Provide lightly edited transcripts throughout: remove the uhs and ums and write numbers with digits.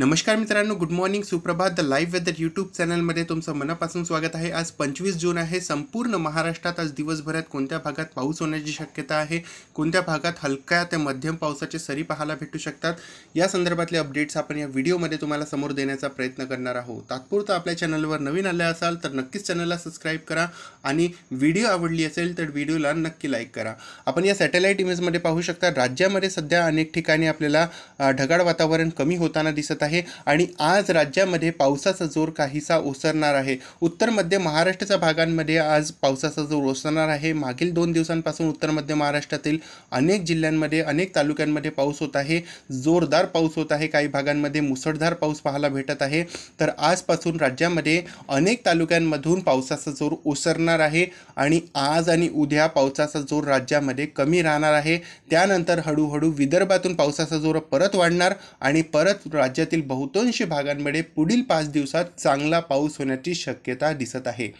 नमस्कार मित्रांनो, good morning, सुप्रभात. द लाईव्ह वेदर यूट्यूब चॅनलमध्ये तुमचं मनापासून स्वागत आहे. आज 25 जून आहे. संपूर्ण महाराष्ट्रात आज दिवसभरात कोणत्या भागात पाऊस होण्याची शक्यता आहे, कोणत्या भागात हलक्या ते मध्यम पावसाचे सरी पाहायला भेटू शकतात, या संदर्भातले अपडेट्स आपण या व्हिडिओमध्ये तुम्हाला समोर देण्याचा प्रयत्न करणार आहोत. तात्पुरतं आपल्या चॅनलवर नवीन आले असाल तर नक्कीच चॅनलला सबस्क्राईब करा आणि व्हिडिओ आवडली असेल तर व्हिडिओला नक्की लाईक करा. आपण या सॅटेलाईट इमेजमध्ये पाहू शकता, राज्यामध्ये सध्या अनेक ठिकाणी आपल्याला ढगाळ वातावरण कमी होताना दिसत आहे आणि आज राज्यामध्ये पावसाचा जोर काहीसा ओसरणार आहे. उत्तर मध्य महाराष्ट्राच्या भागांमध्ये आज पावसाचा जोर ओसरणार आहे. मागील 2 दिवसांपासून उत्तर मध्य महाराष्ट्रातील अनेक जिल्ह्यांमध्ये, अनेक तालुक्यांमध्ये पाऊस होत आहे. जोरदार पाऊस होत आहे. काही भागांमध्ये मुसळधार पाऊस पाहायला भेटत आहे. तर आजपासून राज्यामध्ये अनेक तालुक्यांमधून पावसाचा जोर ओसरणार आहे आणि आज आणि उद्या पावसाचा जोर राज्यामध्ये कमी राहणार आहे. त्यानंतर हळूहळू विदर्भातून पावसाचा जोर परत वाढणार आणि परत राज्यातील बहुतांश भागांमध्ये पुढील 5 दिवसात चांगला पाऊस होण्याची शक्यता दिसत आहे.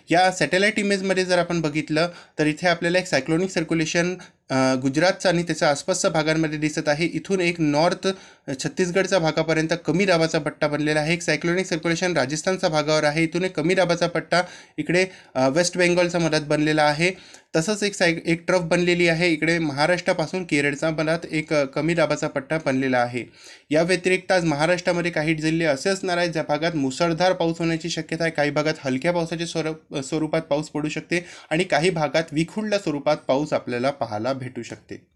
या सॅटेलाईट इमेजमध्ये जर आपण बघितलं तर इथे आपल्याला एक सायक्लोनिक सर्क्युलेशन गुजरातचा आणि त्याच्या आसपासच्या भागांमध्ये दिसत आहे. इथून एक नॉर्थ छत्तीसगडच्या भागापर्यंत कमी दाबाचा पट्टा बनलेला आहे. एक सायक्लोनिक सर्क्युलेशन राजस्थानच्या भागावर आहे. इथून एक कमी दाबाचा पट्टा इकडे वेस्ट बेंगॉलच्या मध्यात बनलेला आहे. तसंच एक ट्रफ बनलेली आहे इकडे महाराष्ट्रापासून केरळच्या मध्यात एक कमी दाबाचा पट्टा बनलेला आहे. या व्यतिरिक्त आज महाराष्ट्रामध्ये काही जिल्हे असे असणार आहेत ज्या भागात मुसळधार पाऊस होण्याची शक्यता आहे. काही भागात हलक्या पावसाच्या स्वरूपात पाऊस पडू शकते आणि काही भागात विखुरल्या स्वरूपात पाऊस आपल्याला पाहायला भेटू शकते.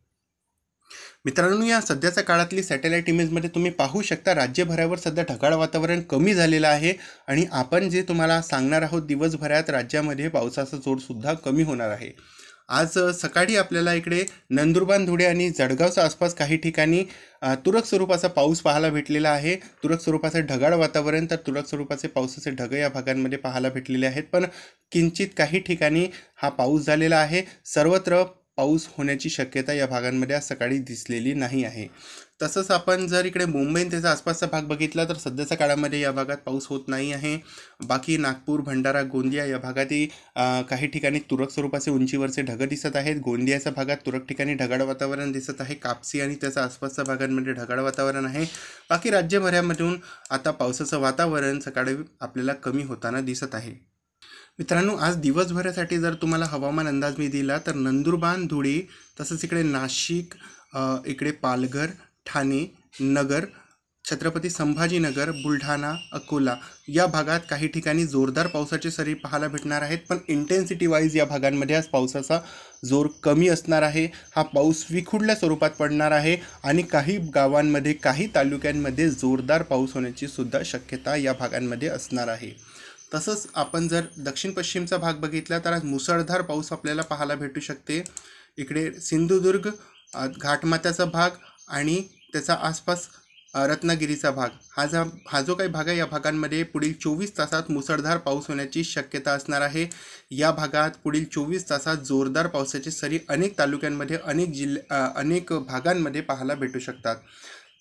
मित्रांनो, या सध्याच्या काळातली सॅटेलाईट इमेजमध्ये तुम्ही पाहू शकता राज्यभरावर सध्या ढगाळ वातावरण कमी झालेलं आहे आणि आपण जे तुम्हाला सांगणार आहोत, दिवसभरात राज्यामध्ये पावसाचा जोरसुद्धा कमी होणार आहे. आज सकाळी आपल्याला इकडे नंदुरबार, धुळे आणि जळगावच्या आसपास काही ठिकाणी तुरळक स्वरूपाचा पाऊस पाहायला भेटलेला आहे. तुरळक स्वरूपाचे ढगाळ वातावरण तर तुरळक स्वरूपाचे पावसाचे ढग या भागांमध्ये पाहायला भेटलेले आहेत. पण किंचित काही ठिकाणी हा पाऊस झालेला आहे. सर्वत्र पाऊस होण्याची शक्यता या भागांमध्ये आज सकाळी दिसलेली नाही आहे. तसंच आपण जर इकडे मुंबई आणि त्याचा आसपासचा भाग बघितला तर सध्याच्या काळामध्ये या भागात पाऊस होत नाही आहे. बाकी नागपूर, भंडारा, गोंदिया या भागातही काही ठिकाणी तुरळक स्वरूपाचे उंचीवरचे ढग दिसत आहेत. गोंदियाच्या भागात तुरळक ठिकाणी ढगाळ वातावरण दिसत आहे. कापसी आणि त्याच्या आसपासच्या भागांमध्ये ढगाळ वातावरण आहे. बाकी राज्यभरामधून आता पावसाचं वातावरण सकाळी आपल्याला कमी होताना दिसत आहे. मित्रांनो, आज दिवसभरासाठी जर तुम्हाला हवामान अंदाज मी दिला तर नंदुरबार, धुळे, तसंच इकडे नाशिक, इकडे पालघर, ठाणे, नगर, छत्रपती संभाजीनगर, बुलढाणा, अकोला या भागात काही ठिकाणी जोरदार पावसाचे सरी पाहायला भेटणार आहेत. पण इंटेन्सिटी वाईज या भागांमध्ये आज पावसाचा जोर कमी असणार आहे. हा पाऊस विखुरल्या स्वरूपात पडणार आहे आणि काही गावांमध्ये, काही तालुक्यांमध्ये जोरदार पाऊस होण्याची सुद्धा शक्यता या भागांमध्ये असणार आहे. तसंच आपण जर दक्षिण पश्चिमचा भाग बघितला तर आज मुसळधार पाऊस आपल्याला पाहायला भेटू शकते. इकडे सिंधुदुर्ग, घाटमाथ्याचा भाग आणि त्याचा आसपास रत्नागिरीचा भाग, हा जो काही भाग आहे या भागांमध्ये पुढील 24 तासात मुसळधार पाऊस होण्याची शक्यता असणार आहे. या भागात पुढील 24 तासात जोरदार पावसाची सरी अनेक तालुक्यांमध्ये, अनेक भागांमध्ये पाहायला भेटू शकतात.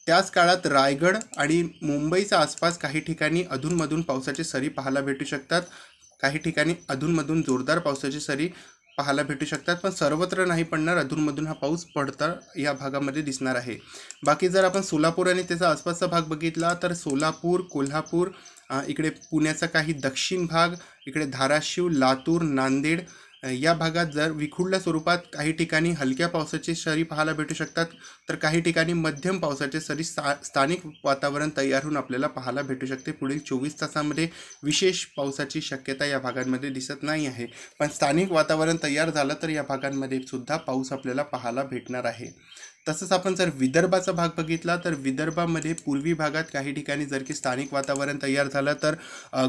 त्याच काळात रायगड आणि मुंबईच्या आसपास काही ठिकाणी अधूनमधून पावसाची सरी पाहायला भेटू शकतात. काही ठिकाणी अधूनमधून जोरदार पावसाची सरी पाहायला भेटू शकतात, पण सर्वत्र नाही पडणार. अधूनमधून हा पाऊस पडता या भागामध्ये दिसणार आहे. बाकी जर आपण सोलापूर आणि त्याचा आसपासचा भाग बघितला तर सोलापूर, कोल्हापूर, इकडे पुण्याचा काही दक्षिण भाग, इकडे धाराशिव, लातूर, नांदेड या भागात जर विखुरल्या स्वरूपात काही ठिकाणी हलक्या पावसाची सरी पाहायला भेटू शकतात, तर काही ठिकाणी मध्यम पावसाची सरी स्थानिक वातावरण तयार होऊन आपल्याला पाहायला भेटू शकते. पुढील 24 तासामध्ये विशेष पावसाची शक्यता या भागांमध्ये दिसत नाही आहे, पण स्थानिक वातावरण तयार झालं तर या भागांमध्ये सुद्धा पाऊस आपल्याला पाहायला भेटणार आहे. तसंच आपण जर विदर्भाचा भाग बघितला तर विदर्भामध्ये पूर्वी भागात काही ठिकाणी जर की स्थानिक वातावरण तयार झालं तर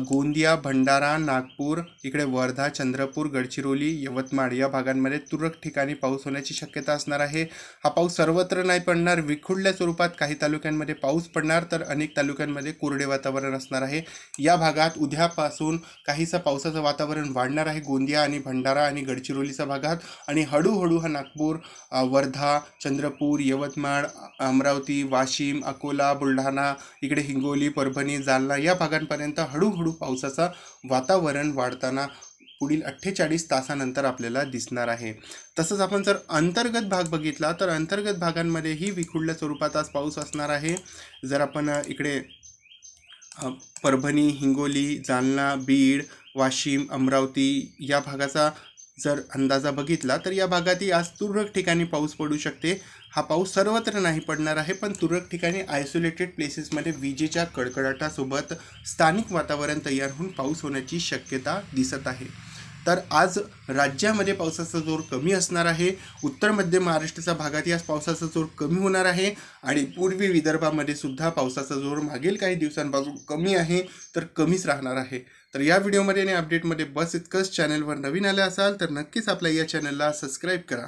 गोंदिया, भंडारा, नागपूर, इकडे वर्धा, चंद्रपूर, गडचिरोली, यवतमाळ या भागांमध्ये तुरळक ठिकाणी पाऊस होण्याची शक्यता असणार आहे. हा पाऊस सर्वत्र नाही पडणार. विखुरल्या स्वरूपात काही तालुक्यांमध्ये पाऊस पडणार तर अनेक तालुक्यांमध्ये कोरडे वातावरण असणार आहे. या भागात उद्यापासून काहीसं पावसाचं वातावरण वाढणार आहे गोंदिया आणि भंडारा आणि गडचिरोलीच्या भागात, आणि हळूहळू हा नागपूर, वर्धा, चंद्रपूर, यवतमाळ, अमरावती, वाशिम, अकोला, बुलढाणा, इकडे हिंगोली, परभणी, जालना या भागांपर्यंत हळूहळू पावसाचं वातावरण वाढताना पुढील 48 तासानंतर आपल्याला दिसणार आहे. तसंच आपण जर अंतर्गत भाग बघितला तर अंतर्गत भागांमध्येही विखुरल्या स्वरूपात आज पाऊस असणार आहे. जर आपण इकडे परभणी, हिंगोली, जालना, बीड, वाशिम, अमरावती या भागाचा जर अंदाजा बघितला तर या भागातही आज तुरळक ठिकाणी पाऊस पडू शकते. हा पाऊस सर्वत्र नाही पडणार आहे, पण तुरळक ठिकाणी आयसोलेटेड प्लेसेसमध्ये विजेच्या कडकडाटासोबत स्थानिक वातावरण तयार होऊन पाऊस होण्याची शक्यता दिसत आहे. तर आज राज्यामध्ये पावसाचा जोर कमी असणार आहे. उत्तर मध्य महाराष्ट्राच्या भागात आज पावसाचा जोर कमी होणार आहे आणि पूर्वी विदर्भामध्ये सुद्धा पावसाचा जोर मागील काही दिवसांपासून कमी आहे, तर कमीच राहणार आहे. तर या व्हिडिओमध्ये आणि अपडेटमध्ये बस इतकंच. चॅनलवर नवीन आले असाल तर नक्कीच आपल्या या चॅनलला सबस्क्राईब करा.